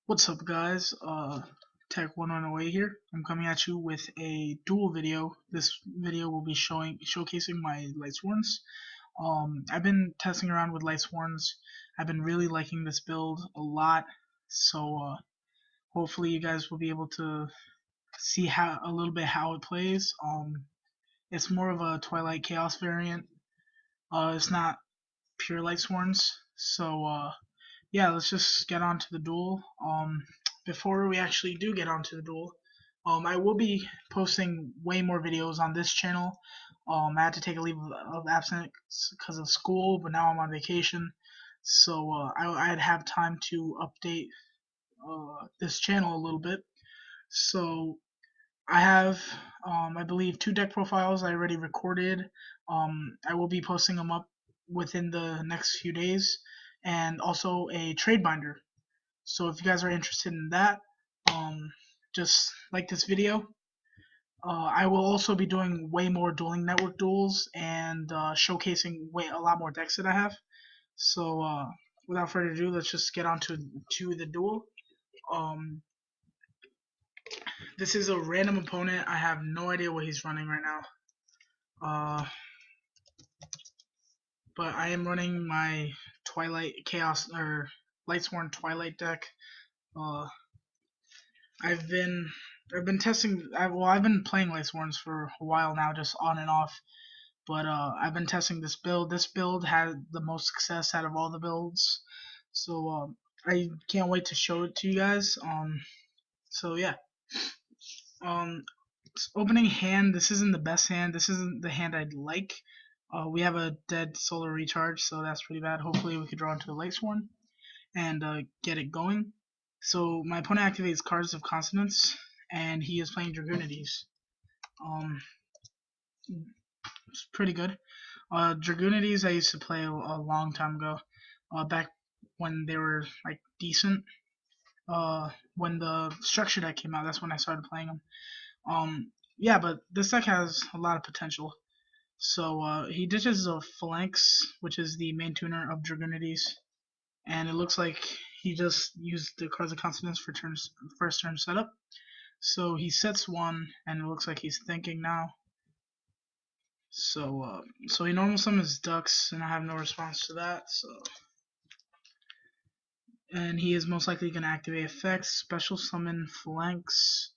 What's up, guys? Tech 101 here. I'm coming at you with a dual video. This video will be showcasing my Lightsworns. I've been testing around with Lightsworns. I've been really liking this build a lot, so hopefully you guys will be able to see how a little bit how it plays. It's more of a Twilight Chaos variant. It's not pure Lightsworns, so yeah, let's just get on to the duel. Before we actually do get onto the duel, I will be posting way more videos on this channel. I had to take a leave of absence because of school, but now I'm on vacation, so I'd have time to update this channel a little bit. So I have, I believe, 2 deck profiles I already recorded. I will be posting them up within the next few days, and also a trade binder. So if you guys are interested in that, just like this video. I will also be doing way more dueling network duels and showcasing a lot more decks that I have. So without further ado, let's just get on to the duel. Um, this is a random opponent. I have no idea what he's running right now. But I am running my Twilight Chaos or Lightsworn Twilight deck. Uh, I've been testing. I've been playing Lightsworns for a while now, just on and off. But I've been testing this build. This build had the most success out of all the builds, so I can't wait to show it to you guys. So yeah. Um, Opening hand. This isn't the best hand. This isn't the hand I'd like. We have a dead solar recharge, so that's pretty bad. Hopefully, we could draw into the Lightsworn and get it going. So my opponent activates cards of consonants, and he is playing Dragunities. It's pretty good. Dragunities I used to play a long time ago, back when they were like decent. When the structure deck came out, that's when I started playing them. Yeah, but this deck has a lot of potential. So he ditches a Phalanx, which is the main tuner of Dragunities, and it looks like he just used the cards of consonants for first turn setup. So he sets one, and it looks like he's thinking now. So he normal summons ducks, and I have no response to that. And he is most likely going to activate effects, special summon Phalanx,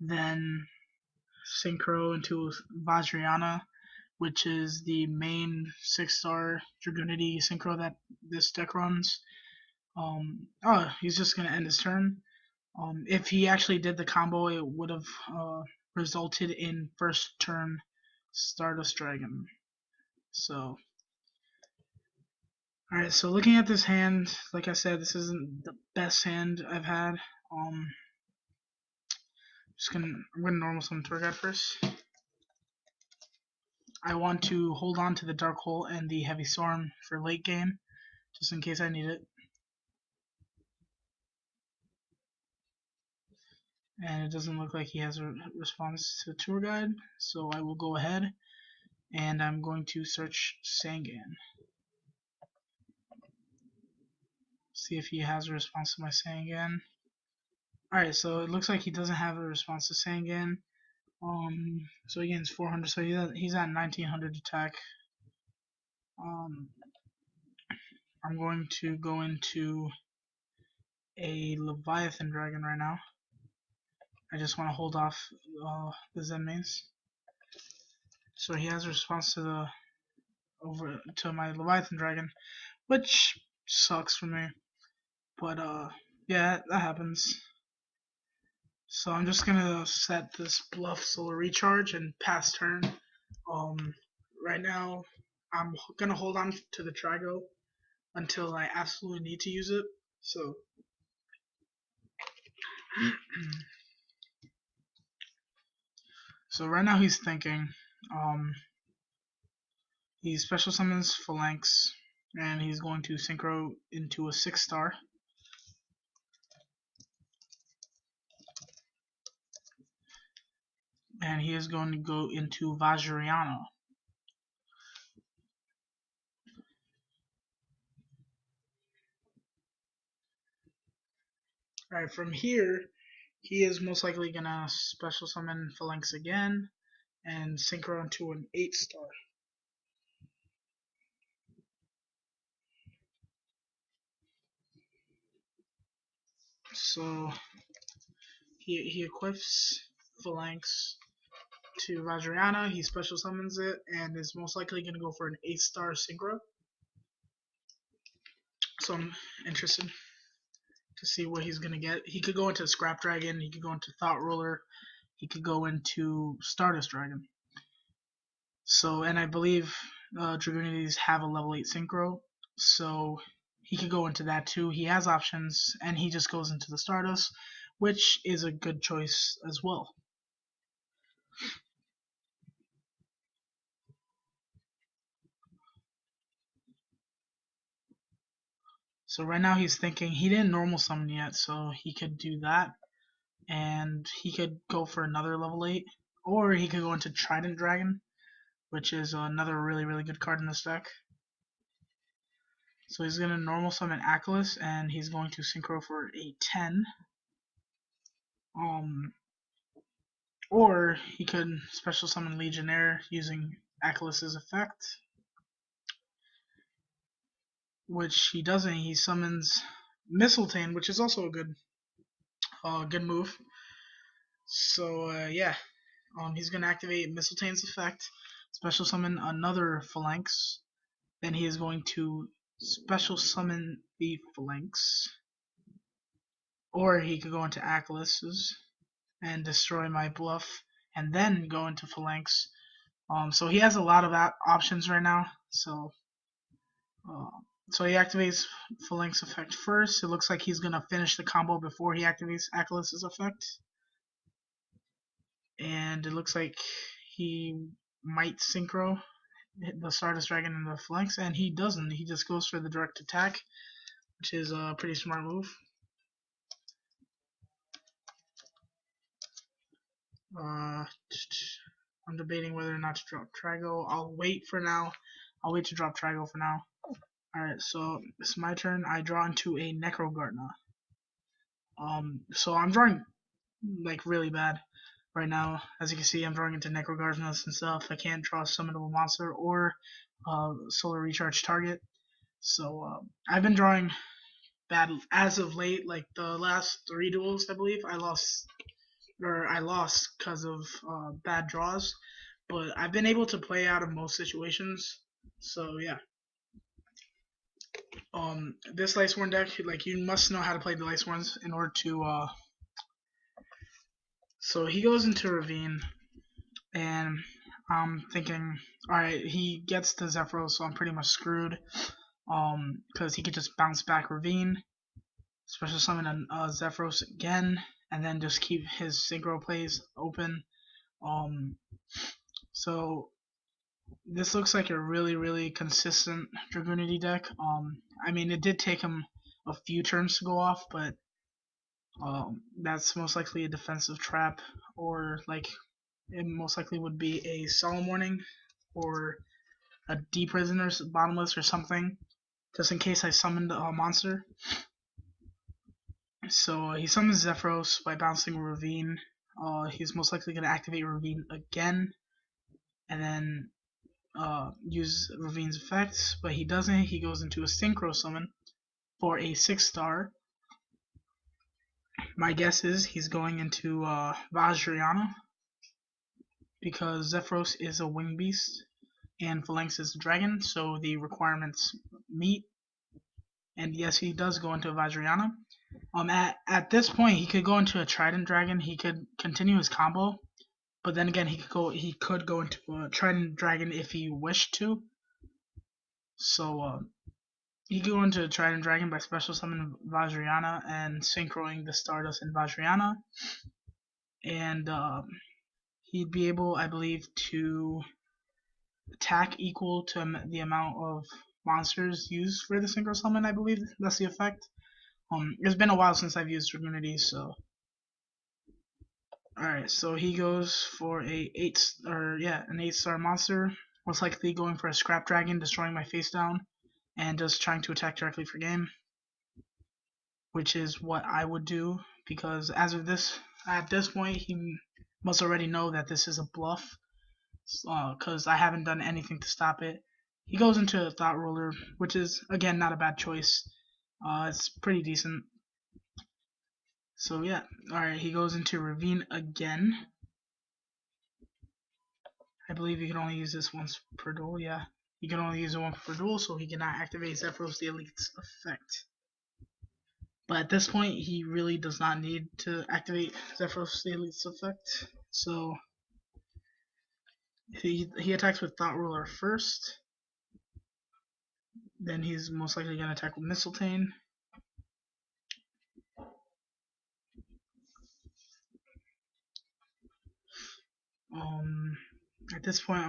then synchro into Vajrayana, which is the main 6-star Dragunity synchro that this deck runs. He's just going to end his turn. If he actually did the combo, it would have resulted in first turn Stardust Dragon. So, alright, so looking at this hand, like I said, this isn't the best hand I've had. I'm gonna normal summon Tour Guide first. I want to hold on to the Dark Hole and the Heavy Storm for late game, just in case I need it. And it doesn't look like he has a response to Tour Guide, so I will go ahead and I'm going to search Sangan. See if he has a response to my Sangan. Alright, so it looks like he doesn't have a response to Sangan. So he gains 400, so he's at 1900 attack. I'm going to go into a Leviathan Dragon right now. I just want to hold off the Zen Maze. So he has a response to my Leviathan Dragon, which sucks for me. But yeah, that happens. So I'm just gonna set this bluff solar recharge and pass turn. Right now I'm gonna hold on to the Drago until I absolutely need to use it. So so right now he's thinking. He special summons Phalanx, and he's going to synchro into a 6-star. And he is going to go into Vajrayana. Alright, from here, he is most likely gonna special summon Phalanx again and synchro into an 8-star. So he equips Phalanx to Vajrayana, he special summons it, and is most likely going to go for an 8-star synchro. So I'm interested to see what he's going to get. He could go into Scrap Dragon, he could go into Thought Roller, he could go into Stardust Dragon. So, and I believe Dragunities have a level 8 synchro, so he could go into that too. He has options, and he just goes into the Stardust, which is a good choice as well. So right now he's thinking he didn't normal summon yet, so he could do that, and he could go for another level 8, or he could go into Trident Dragon, which is another really good card in this deck. So he's going to normal summon Achilles, and he's going to synchro for a 10. Or he could special summon Legionnaire using Achilles' effect, which he doesn't. He summons Mistletoe, which is also a good move. So yeah, he's gonna activate Mistletoe's effect, special summon another Phalanx. Then he is going to special summon the Phalanx, or he could go into Achilles' and destroy my bluff, and then go into Phalanx. So he has a lot of options right now. So he activates Phalanx effect first. It looks like he's gonna finish the combo before he activates Achilles' effect, and it looks like he might synchro the Stardust Dragon and the Phalanx, and he doesn't. He just goes for the direct attack, which is a pretty smart move. I'm debating whether or not to drop Trago. I'll wait for now. I'll wait to drop Trago for now. Alright, so it's my turn. I draw into a Necrogartna. So I'm drawing like really bad right now. As you can see, I'm drawing into Necrogartnas and stuff. I can't draw a summonable monster or solar recharge target. So I've been drawing bad as of late. Like the last 3 duels, I believe I lost because of bad draws. But I've been able to play out of most situations. So yeah. This Lightsworn deck, like, you must know how to play the Lightsworns in order to so he goes into Ravine, and I'm thinking, alright, he gets the Zephyros, so I'm pretty much screwed, because he could just bounce back Ravine, special summon a Zephyros again, and then just keep his synchro plays open. So this looks like a really consistent Dragunity deck. I mean, it did take him a few turns to go off, but that's most likely a defensive trap, or like it most likely would be a Solemn Warning or a Deep Prisoner's Bottomless or something, just in case I summoned a monster. So he summons Zephyros by bouncing Ravine. He's most likely going to activate Ravine again, and then use Ravine's effects, but he doesn't. He goes into a Synchro Summon for a 6-star. My guess is he's going into Vajrayana, because Zephyros is a wing beast and Phalanx is a dragon, so the requirements meet. And yes, he does go into Vajrayana. At this point, he could go into a Trident Dragon. He could continue his combo, but then again, he could go into a Trident Dragon if he wished to. So he could go into a Trident Dragon by special summoning Vajrayana and synchroing the Stardust in Vajrayana, and he'd be able, I believe, to attack equal to the amount of monsters used for the synchro summon. I believe that's the effect. It's been a while since I've used Dragunity, so alright, so he goes for an 8-star monster, most likely going for a Scrap Dragon, destroying my face down, and just trying to attack directly for game. which is what I would do, because as of this, at this point, he must already know that this is a bluff, because I haven't done anything to stop it. He goes into a Thought Ruler, which is, again, not a bad choice. It's pretty decent. So yeah, alright, he goes into Ravine again. I believe you can only use this once per duel, yeah. You can only use it once per duel, so he cannot activate Zephyros the Elite's effect. But at this point, he really does not need to activate Zephyros the Elite's effect. So he attacks with Thought Ruler first. Then he's most likely going to attack with Mistletoe. At this point,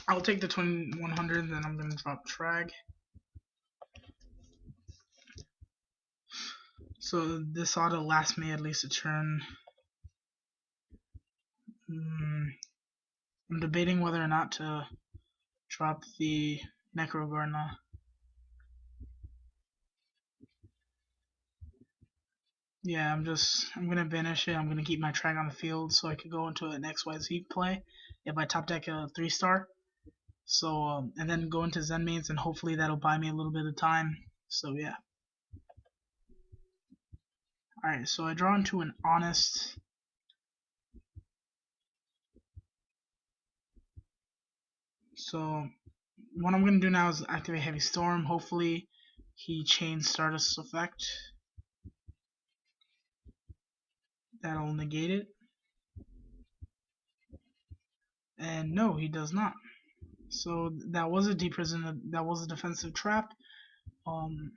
I'll take the 2100, then I'm going to drop Drag. So this ought to last me at least a turn. I'm debating whether or not to drop the Necrogorna. Yeah, I'm gonna banish it. I'm gonna keep my Drag on the field so I could go into an XYZ play if I top deck a 3-star. So and then go into Zen Mains, and hopefully that'll buy me a little bit of time. So yeah. Alright, so I draw into an Honest. So what I'm gonna do now is activate Heavy Storm. Hopefully he chains Stardust effect. That'll negate it. And no, he does not. So that was a deep prison. That was a defensive trap. I'm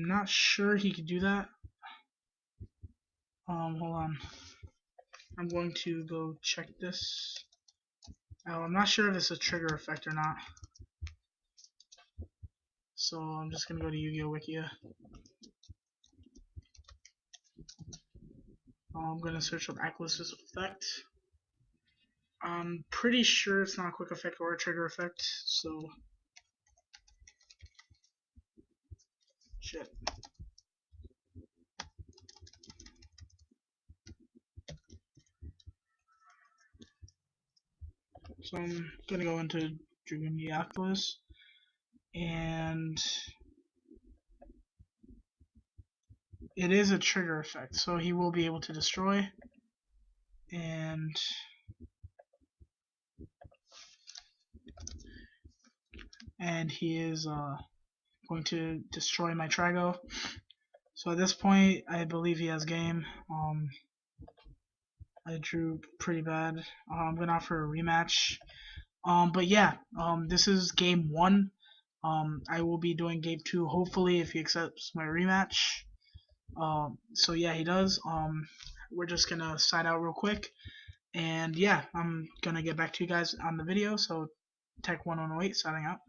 not sure he could do that. Hold on. I'm going to go check this. I'm not sure if it's a trigger effect or not. So I'm just gonna go to Yu-Gi-Oh! Wikia. I'm gonna search up Aquilus' effect. I'm pretty sure it's not a quick effect or a trigger effect, so shit. So I'm gonna go into Dragunity Aquilus, and it is a trigger effect, so he will be able to destroy, and he is going to destroy my Trago. So at this point, I believe he has game. I drew pretty bad. I'm gonna offer a rematch. But yeah, this is game 1. I will be doing game 2 hopefully if he accepts my rematch. So yeah, he does. We're just gonna side out real quick, and yeah, I'm gonna get back to you guys on the video. So Tech 108 signing out.